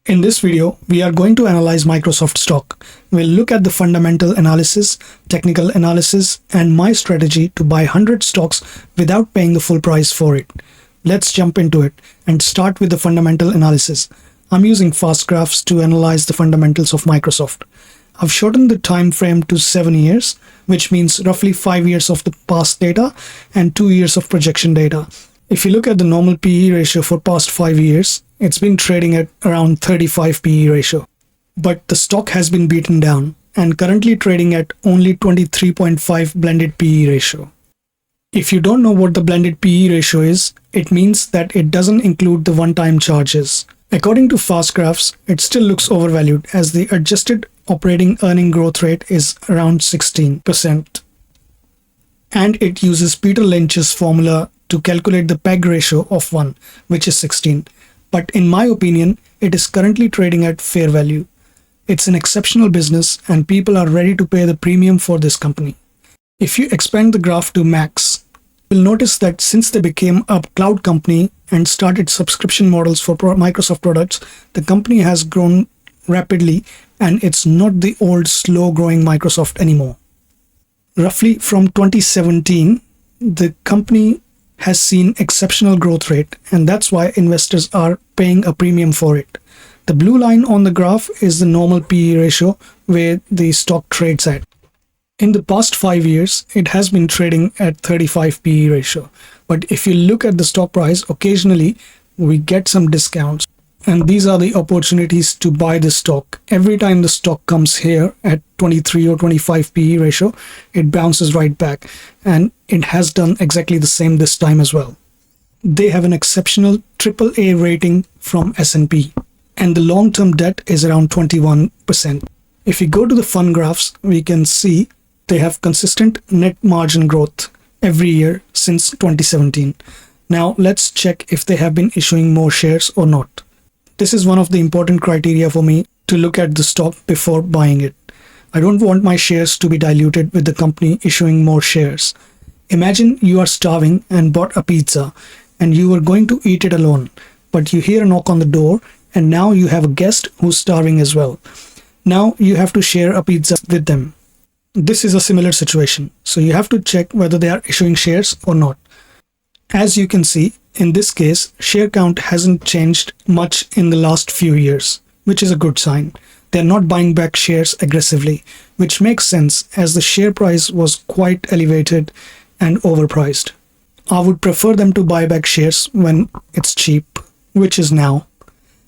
In this video, we are going to analyze Microsoft stock. We'll look at the fundamental analysis, technical analysis, and my strategy to buy 100 stocks without paying the full price for it. Let's jump into it and start with the fundamental analysis. I'm using FastGraphs to analyze the fundamentals of Microsoft. I've shortened the time frame to 7 years, which means roughly 5 years of the past data and 2 years of projection data. If you look at the normal PE ratio for past 5 years, it's been trading at around 35 PE ratio. But the stock has been beaten down and currently trading at only 23.5 blended PE ratio. If you don't know what the blended PE ratio is, it means that it doesn't include the one-time charges. According to FastGraphs, it still looks overvalued as the adjusted operating earning growth rate is around 16%. And it uses Peter Lynch's formula to calculate the PEG ratio of 1, which is 16. But in my opinion, it is currently trading at fair value. It's an exceptional business and people are ready to pay the premium for this company. If you expand the graph to max, you'll notice that since they became a cloud company and started subscription models for Microsoft products, the company has grown rapidly and it's not the old slow-growing Microsoft anymore. Roughly from 2017, the company has seen exceptional growth rate, and that's why investors are paying a premium for it. The blue line on the graph is the normal PE ratio where the stock trades at. In the past 5 years, it has been trading at 35 PE ratio. But if you look at the stock price, occasionally we get some discounts. And these are the opportunities to buy the stock. Every time the stock comes here at 23 or 25 PE ratio, it bounces right back. And it has done exactly the same this time as well. They have an exceptional AAA rating from S&P. And the long-term debt is around 21%. If we go to the fund graphs, we can see they have consistent net margin growth every year since 2017. Now let's check if they have been issuing more shares or not. This is one of the important criteria for me to look at the stock before buying it. I don't want my shares to be diluted with the company issuing more shares. Imagine you are starving and bought a pizza and you were going to eat it alone, but you hear a knock on the door and now you have a guest who's starving as well. Now you have to share a pizza with them. This is a similar situation, so you have to check whether they are issuing shares or not. As you can see, in this case, share count hasn't changed much in the last few years, which is a good sign. They're not buying back shares aggressively, which makes sense as the share price was quite elevated and overpriced. I would prefer them to buy back shares when it's cheap, which is now.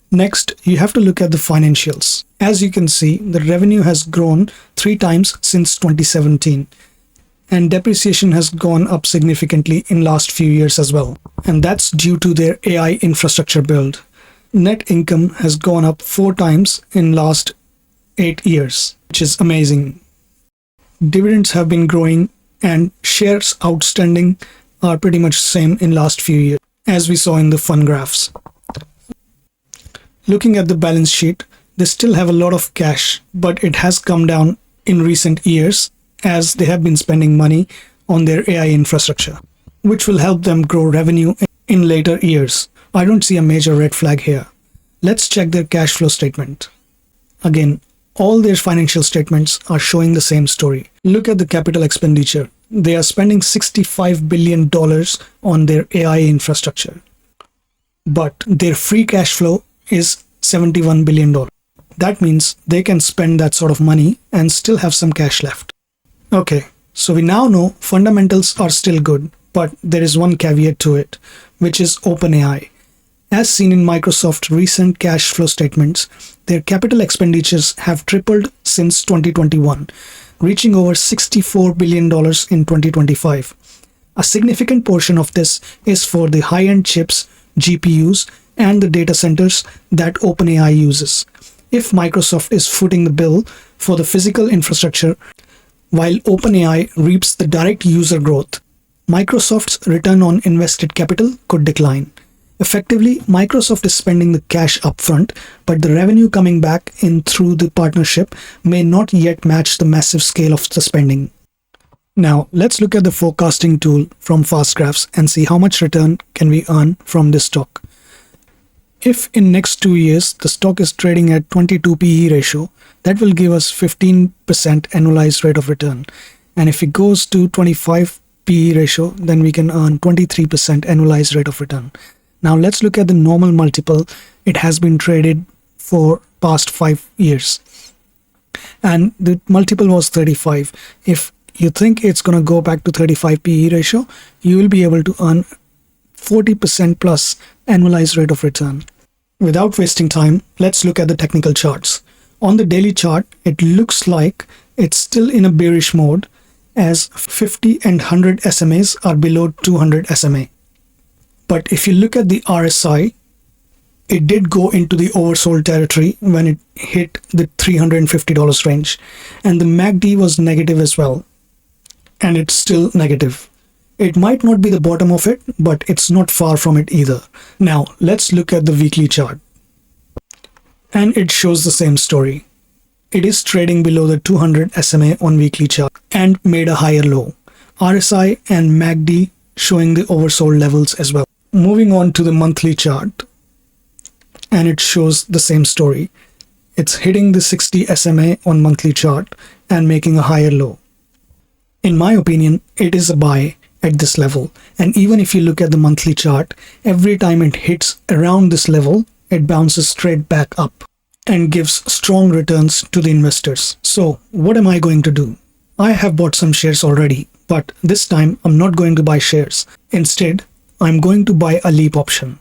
Next, you have to look at the financials. As you can see, the revenue has grown 3 times since 2017. And depreciation has gone up significantly in last few years as well. And that's due to their AI infrastructure build. Net income has gone up 4 times in last 8 years, which is amazing. Dividends have been growing and shares outstanding are pretty much same in last few years, as we saw in the fund graphs. Looking at the balance sheet, they still have a lot of cash, but it has come down in recent years as they have been spending money on their AI infrastructure, which will help them grow revenue in later years. I don't see a major red flag here. Let's check their cash flow statement. Again, all their financial statements are showing the same story. Look at the capital expenditure. They are spending $65 billion on their AI infrastructure. But their free cash flow is $71 billion. That means they can spend that sort of money and still have some cash left. Okay, so we now know fundamentals are still good, but there is one caveat to it, which is OpenAI. As seen in Microsoft's recent cash flow statements, their capital expenditures have tripled since 2021, reaching over $64 billion in 2025. A significant portion of this is for the high-end chips, GPUs, and the data centers that OpenAI uses. If Microsoft is footing the bill for the physical infrastructure, while OpenAI reaps the direct user growth, Microsoft's return on invested capital could decline. Effectively, Microsoft is spending the cash upfront, but the revenue coming back in through the partnership may not yet match the massive scale of the spending. Now, let's look at the forecasting tool from FastGraphs and see how much return can we earn from this stock. If in next 2 years the stock is trading at 22 PE ratio, that will give us 15% annualized rate of return. And if it goes to 25 PE ratio, then we can earn 23% annualized rate of return. Now let's look at the normal multiple. It has been traded for past 5 years. And the multiple was 35. If you think it's going to go back to 35 PE ratio, you will be able to earn 40% plus annualized rate of return. Without wasting time, let's look at the technical charts. On the daily chart, it looks like it's still in a bearish mode, as 50 and 100 SMAs are below 200 SMA. But if you look at the RSI, it did go into the oversold territory when it hit the $350 range, and the MACD was negative as well, and it's still negative. It might not be the bottom of it, but it's not far from it either. Now let's look at the weekly chart, and it shows the same story. It is trading below the 200 SMA on weekly chart and made a higher low. RSI and MACD showing the oversold levels as well. Moving on to the monthly chart, and it shows the same story. It's hitting the 60 SMA on monthly chart and making a higher low. In my opinion, it is a buy at this level. And even if you look at the monthly chart, every time it hits around this level, it bounces straight back up and gives strong returns to the investors. So what am I going to do? I have bought some shares already, but this time I'm not going to buy shares. Instead, I'm going to buy a leap option.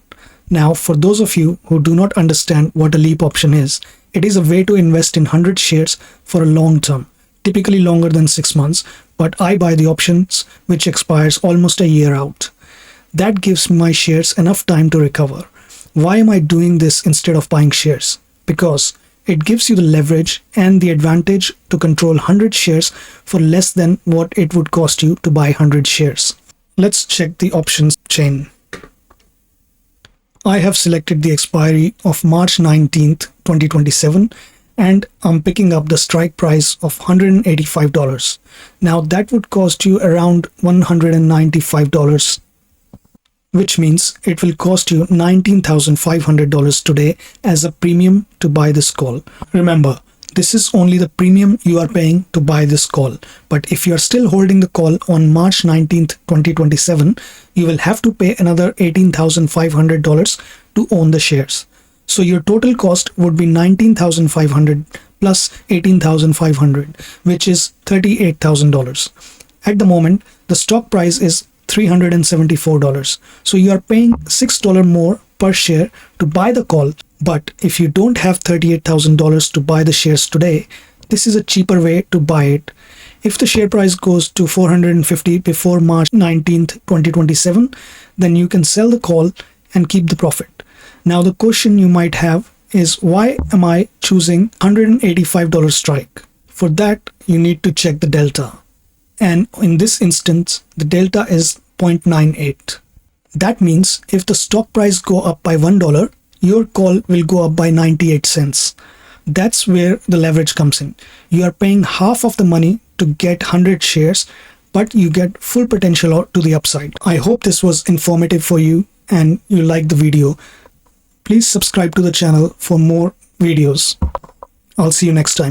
Now, for those of you who do not understand what a leap option is, it is a way to invest in 100 shares for a long term, typically longer than 6 months, but I buy the options which expires almost a year out. That gives my shares enough time to recover. Why am I doing this instead of buying shares? Because it gives you the leverage and the advantage to control 100 shares for less than what it would cost you to buy 100 shares. Let's check the options chain. I have selected the expiry of March 19th, 2027, and I'm picking up the strike price of $185. Now that would cost you around $195, which means it will cost you $19,500 today as a premium to buy this call. Remember, this is only the premium you are paying to buy this call. But if you are still holding the call on March 19th, 2027, you will have to pay another $18,500 to own the shares. So your total cost would be $19,500 plus $18,500, which is $38,000. At the moment, the stock price is $374. So you are paying $6 more per share to buy the call. But if you don't have $38,000 to buy the shares today, this is a cheaper way to buy it. If the share price goes to $450 before March 19th, 2027, then you can sell the call and keep the profit. Now the question you might have is, why am I choosing $185 strike? For that, you need to check the delta. And in this instance, the delta is 0.98. That means if the stock price go up by $1, your call will go up by 98 cents. That's where the leverage comes in. You are paying half of the money to get 100 shares, but you get full potential to the upside. I hope this was informative for you and you liked the video. Please subscribe to the channel for more videos. I'll see you next time.